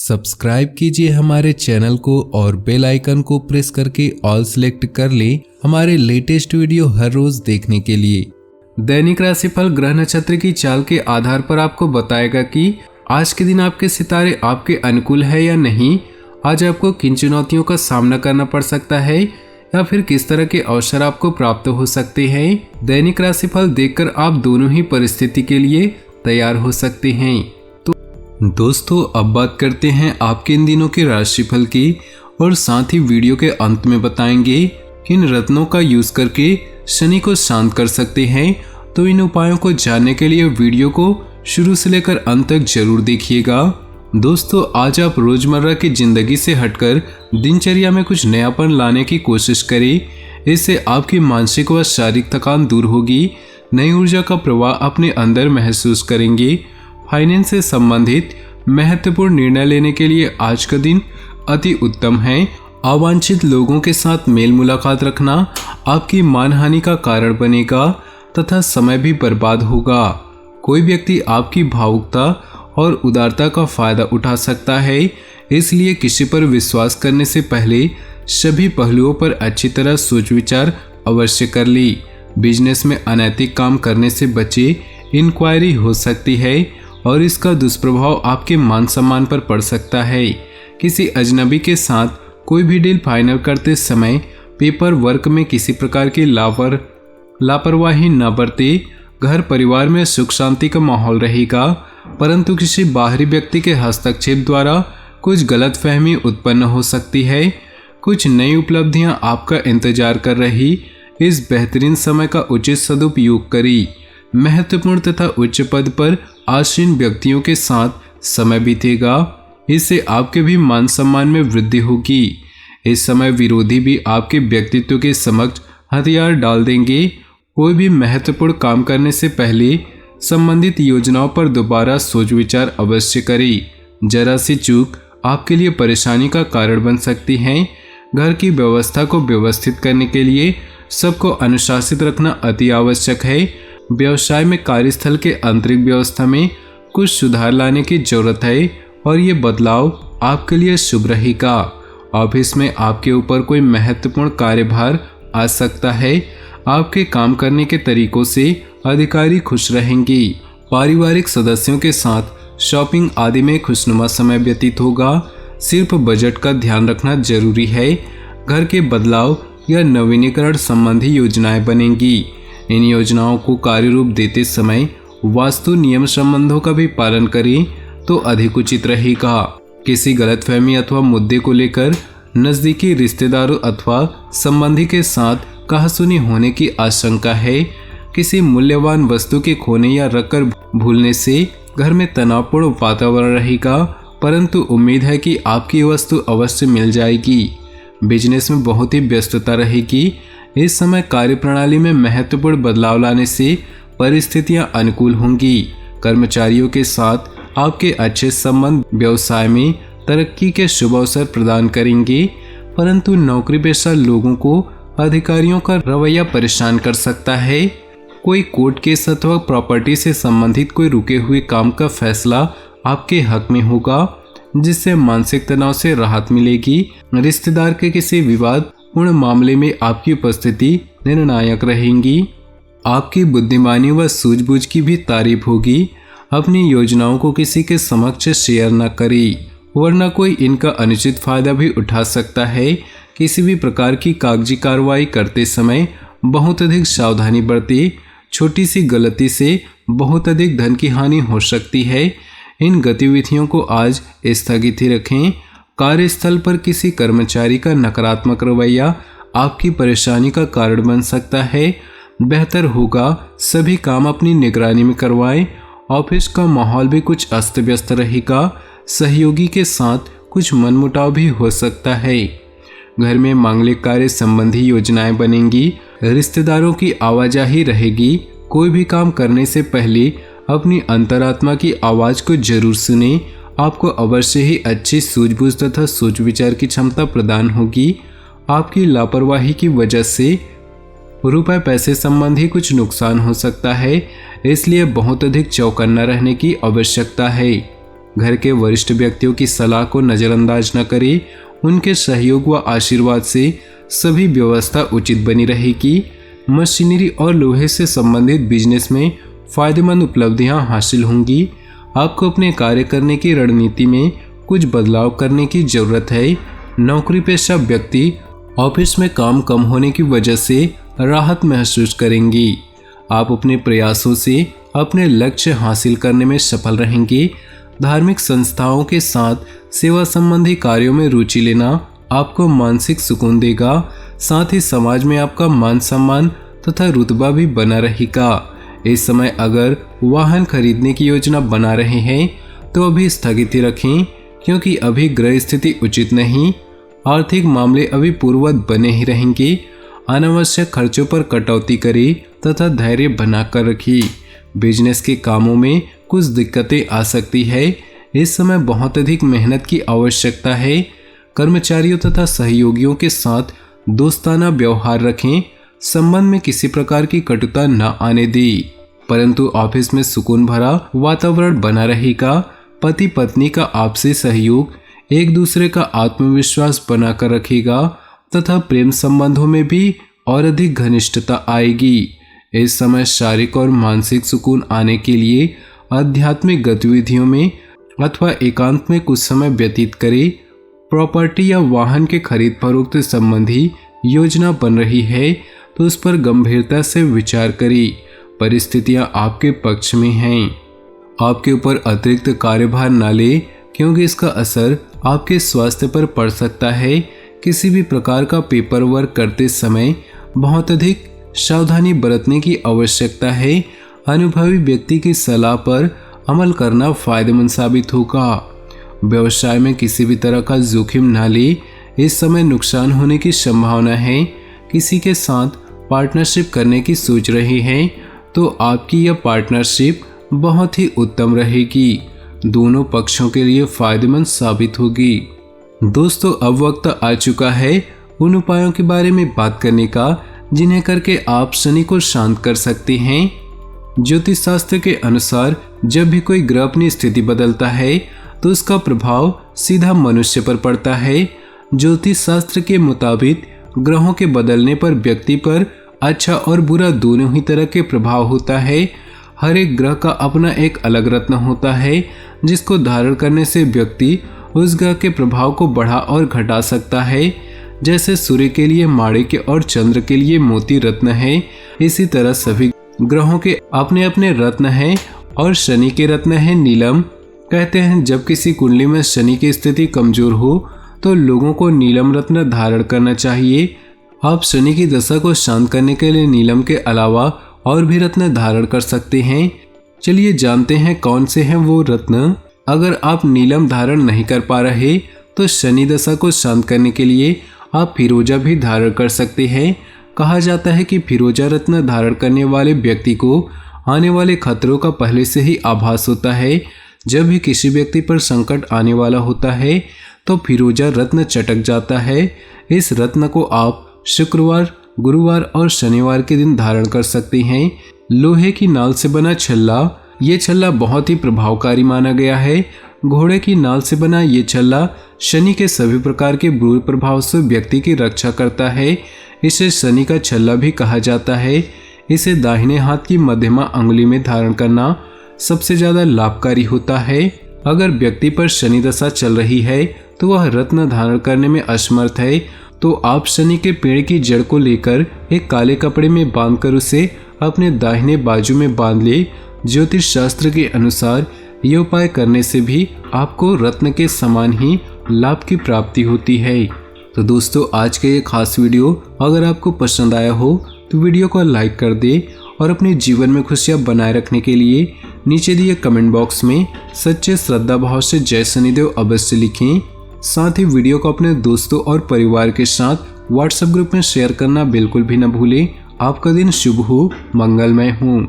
Subscribe कीजिए हमारे channel को और बेल आइकन को प्रेस करके ऑल सिलेक्ट कर ले हमारे लेटेस्ट वीडियो हर रोज देखने के लिए। दैनिक राशिफल ग्रह नक्षत्र की चाल के आधार पर आपको बताएगा कि आज के दिन आपके सितारे आपके अनुकूल है या नहीं, आज आपको किन चुनौतियों का सामना करना पड़ सकता है या फिर किस तरह के अवसर आपको प्राप्त हो सकते हैं। दैनिक राशिफल देखकर आप दोनों ही परिस्थिति के लिए तैयार हो सकते हैं। तो दोस्तों, अब बात करते हैं आपके इन दिनों के राशिफल की और साथ ही वीडियो के अंत में बताएंगे किन रत्नों का यूज करके शनि को शांत कर सकते हैं। तो इन उपायों को जानने के लिए वीडियो को शुरू से लेकर अंत तक जरूर देखिएगा। दोस्तों, आज आप रोजमर्रा की जिंदगी से हटकर दिनचर्या में कुछ नयापन लाने की कोशिश करें। इससे आपकी मानसिक व शारीरिक थकान दूर होगी, नई ऊर्जा का प्रवाह अपने अंदर महसूस करेंगे। फाइनेंस से संबंधित महत्वपूर्ण निर्णय लेने के लिए आज का दिन अति उत्तम है। अवांछित लोगों के साथ मेल मुलाकात रखना आपकी मानहानि का कारण बनेगा तथा समय भी बर्बाद होगा। कोई व्यक्ति आपकी भावुकता और उदारता का फायदा उठा सकता है, इसलिए किसी पर विश्वास करने से पहले सभी पहलुओं पर अच्छी तरह सोच विचार अवश्य कर ली। बिजनेस में अनैतिक काम करने से बचे, इंक्वायरी हो सकती है और इसका दुष्प्रभाव आपके मान सम्मान पर पड़ सकता है। किसी अजनबी के साथ कोई भी डील फाइनल करते समय पेपर वर्क में किसी प्रकार की लापरवाही न बरते। घर परिवार में सुख शांति का माहौल रहेगा, परंतु किसी बाहरी व्यक्ति के हस्तक्षेप द्वारा कुछ गलतफहमी उत्पन्न हो सकती है। कुछ नई उपलब्धियां आपका इंतजार कर रही, इस बेहतरीन समय का उचित सदुपयोग करें। महत्वपूर्ण तथा उच्च पद पर आसीन व्यक्तियों के साथ समय बीतेगा, इससे आपके भी मान सम्मान में वृद्धि होगी। इस समय विरोधी भी आपके व्यक्तित्व के समक्ष हथियार डाल देंगे। कोई भी महत्वपूर्ण काम करने से पहले संबंधित योजनाओं पर दोबारा सोच विचार अवश्य करें। जरा सी चूक आपके लिए परेशानी का कारण बन सकती है। घर की व्यवस्था को व्यवस्थित करने के लिए सबको अनुशासित रखना अति आवश्यक है। व्यवसाय में कार्यस्थल के आंतरिक व्यवस्था में कुछ सुधार लाने की जरूरत है और ये बदलाव आपके लिए शुभ रहेगा। ऑफिस में आपके ऊपर कोई महत्वपूर्ण कार्यभार आ सकता है। आपके काम करने के तरीकों से अधिकारी खुश रहेंगे। पारिवारिक सदस्यों के साथ शॉपिंग आदि में खुशनुमा समय व्यतीत होगा। सिर्फ बजट का ध्यान रखना जरूरी है। घर के बदलाव या नवीनीकरण संबंधी योजनाएं बनेंगी। इन योजनाओं को कार्य रूप देते समय वास्तु नियम संबंधों का भी पालन करें तो अधिक उचित रहेगा। किसी गलतफहमी अथवा मुद्दे को लेकर नजदीकी रिश्तेदारों अथवा संबंधी के साथ कहासुनी होने की आशंका है। किसी मूल्यवान वस्तु के खोने या रखकर भूलने से घर में तनावपूर्ण वातावरण रहेगा, परंतु उम्मीद है कि आपकी वस्तु अवश्य मिल जाएगी। बिजनेस में बहुत ही व्यस्तता रहेगी। इस समय कार्यप्रणाली में महत्वपूर्ण बदलाव लाने से परिस्थितियां अनुकूल होंगी। कर्मचारियों के साथ आपके अच्छे संबंध व्यवसाय में तरक्की के शुभ अवसर प्रदान करेंगे, परंतु नौकरी पेशा लोगों को अधिकारियों का रवैया परेशान कर सकता है। कोई कोर्ट केस अथवा प्रॉपर्टी से संबंधित कोई रुके हुए काम का फैसला आपके हक में होगा, जिससे मानसिक तनाव से राहत मिलेगी। रिश्तेदार के किसी विवादपूर्ण मामले में आपकी उपस्थिति निर्णायक रहेगी। आपकी बुद्धिमानी व सूझबूझ की भी तारीफ होगी। अपनी योजनाओं को किसी के समक्ष शेयर न करें, वरना कोई इनका अनुचित फायदा भी उठा सकता है। किसी भी प्रकार की कागजी कार्रवाई करते समय बहुत अधिक सावधानी बरतें। छोटी सी गलती से बहुत अधिक धन की हानि हो सकती है। इन गतिविधियों को आज स्थगित ही रखें। कार्यस्थल पर किसी कर्मचारी का नकारात्मक रवैया आपकी परेशानी का कारण बन सकता है। बेहतर होगा सभी काम अपनी निगरानी में करवाएं। ऑफिस का माहौल भी कुछ अस्त व्यस्त रहेगा। सहयोगी के साथ कुछ मनमुटाव भी हो सकता है। घर में मांगलिक कार्य संबंधी योजनाएं बनेंगी। रिश्तेदारों की आवाजाही रहेगी। कोई भी काम करने से पहले अपनी अंतरात्मा की आवाज को जरूर सुने। आपको अवश्य ही अच्छी सूझबूझ तथा सोच विचार की क्षमता प्रदान होगी। आपकी लापरवाही की वजह से रुपए पैसे संबंधी कुछ नुकसान हो सकता है, इसलिए बहुत अधिक चौकन्ना रहने की आवश्यकता है। घर के वरिष्ठ व्यक्तियों की सलाह को नज़रअंदाज न करें। उनके सहयोग व आशीर्वाद से सभी व्यवस्था उचित बनी रहेगी। मशीनरी और लोहे से संबंधित बिजनेस में फायदेमंद उपलब्धियां हासिल होंगी। आपको अपने कार्य करने की रणनीति में कुछ बदलाव करने की जरूरत है। नौकरी पेशा व्यक्ति ऑफिस में काम कम होने की वजह से राहत महसूस करेंगी। आप अपने प्रयासों से अपने लक्ष्य हासिल करने में सफल रहेंगे। धार्मिक संस्थाओं के साथ सेवा संबंधी कार्यों में रुचि लेना आपको मानसिक सुकून देगा। साथ ही समाज में आपका मान सम्मान तथा रुतबा भी बना रहेगा। इस समय अगर वाहन खरीदने की योजना बना रहे हैं तो अभी स्थगित रखें, क्योंकि अभी ग्रह स्थिति उचित नहीं। आर्थिक मामले अभी पूर्ववत बने ही रहेंगे। अनावश्यक खर्चों पर कटौती करें तथा धैर्य बनाकर रखिए। बिजनेस के कामों में कुछ दिक्कतें आ सकती है। इस समय बहुत अधिक मेहनत की आवश्यकता है। कर्मचारियों तथा सहयोगियों के साथ दोस्ताना व्यवहार रखें। संबंध में किसी प्रकार की कटुता न आने दें, परंतु ऑफिस में सुकून भरा वातावरण बना रहेगा। पति पत्नी का आपसी सहयोग एक दूसरे का आत्मविश्वास बनाकर रखेगा तथा प्रेम संबंधों में भी और अधिक घनिष्ठता आएगी। इस समय शारीरिक और मानसिक सुकून आने के लिए आध्यात्मिक गतिविधियों में अथवा एकांत में कुछ समय व्यतीत करें। प्रॉपर्टी या वाहन के खरीद फरोख्त संबंधी योजना बन रही है तो उस पर गंभीरता से विचार करें। परिस्थितियां आपके पक्ष में हैं। आपके ऊपर अतिरिक्त कार्यभार न लें, क्योंकि इसका असर आपके स्वास्थ्य पर पड़ सकता है। किसी भी प्रकार का पेपर वर्क करते समय बहुत अधिक सावधानी बरतने की आवश्यकता है। अनुभवी व्यक्ति की सलाह पर अमल करना फायदेमंद साबित होगा। व्यवसाय में किसी भी तरह का जोखिम न ले। इस समय नुकसान होने की संभावना है। किसी के साथ पार्टनरशिप करने की सोच रहे हैं तो आपकी यह पार्टनरशिप बहुत ही उत्तम रहेगी। दोनों पक्षों के लिए फायदेमंद साबित होगी। दोस्तों, अब वक्त आ चुका है उन उपायों के बारे में बात करने का जिन्हें करके आप शनि को शांत कर सकते हैं। ज्योतिष शास्त्र के अनुसार जब भी कोई ग्रह अपनी स्थिति बदलता है तो उसका प्रभाव सीधा मनुष्य पर पड़ता है। ज्योतिष शास्त्र के मुताबिक ग्रहों के बदलने पर व्यक्ति पर अच्छा और बुरा दोनों ही तरह के प्रभाव होता है। हर एक ग्रह का अपना एक अलग रत्न होता है, जिसको धारण करने से व्यक्ति उस ग्रह के प्रभाव को बढ़ा और घटा सकता है। जैसे सूर्य के लिए माणिक्य और चंद्र के लिए मोती रत्न है, इसी तरह सभी ग्रहों के अपने अपने रत्न हैं और शनि के रत्न है नीलम। कहते हैं जब किसी कुंडली में शनि की स्थिति कमजोर हो तो लोगों को नीलम रत्न धारण करना चाहिए। आप शनि की दशा को शांत करने के लिए नीलम के अलावा और भी रत्न धारण कर सकते हैं। चलिए जानते हैं कौन से हैं वो रत्न। अगर आप नीलम धारण नहीं कर पा रहे तो शनि दशा को शांत करने के लिए आप फिरोजा भी धारण कर सकते हैं। कहा जाता है कि फिरोजा रत्न धारण करने वाले व्यक्ति को आने वाले खतरों का पहले से ही आभास होता है। जब भी किसी व्यक्ति पर संकट आने वाला होता है तो फिरोजा रत्न चटक जाता है। इस रत्न को आप शुक्रवार, गुरुवार और शनिवार के दिन धारण कर सकते हैं। लोहे की नाल से बना छल्ला, ये छल्ला बहुत ही प्रभावकारी माना गया है। घोड़े की नाल से बना ये छल्ला शनि के सभी प्रकार के बुरे प्रभाव से व्यक्ति की रक्षा करता है। इसे शनि का छल्ला भी कहा जाता है। इसे दाहिने हाथ की मध्यमा अंगुली में धारण करना सबसे ज्यादा लाभकारी होता है। अगर व्यक्ति पर शनि दशा चल रही है तो वह रत्न धारण करने में असमर्थ है तो आप शनि के पेड़ की जड़ को लेकर एक काले कपड़े में बांधकर उसे अपने दाहिने बाजू में बांध ले। ज्योतिष शास्त्र के अनुसार ये उपाय करने से भी आपको रत्न के समान ही लाभ की प्राप्ति होती है। तो दोस्तों, आज का ये खास वीडियो अगर आपको पसंद आया हो तो वीडियो को लाइक कर दे और अपने जीवन में खुशियां बनाए रखने के लिए नीचे दिए कमेंट बॉक्स में सच्चे श्रद्धा भाव से जय शनिदेव अवश्य लिखें। साथ ही वीडियो को अपने दोस्तों और परिवार के साथ व्हाट्सएप ग्रुप में शेयर करना बिल्कुल भी न भूलें। आपका दिन शुभ हो, मंगलमय हो।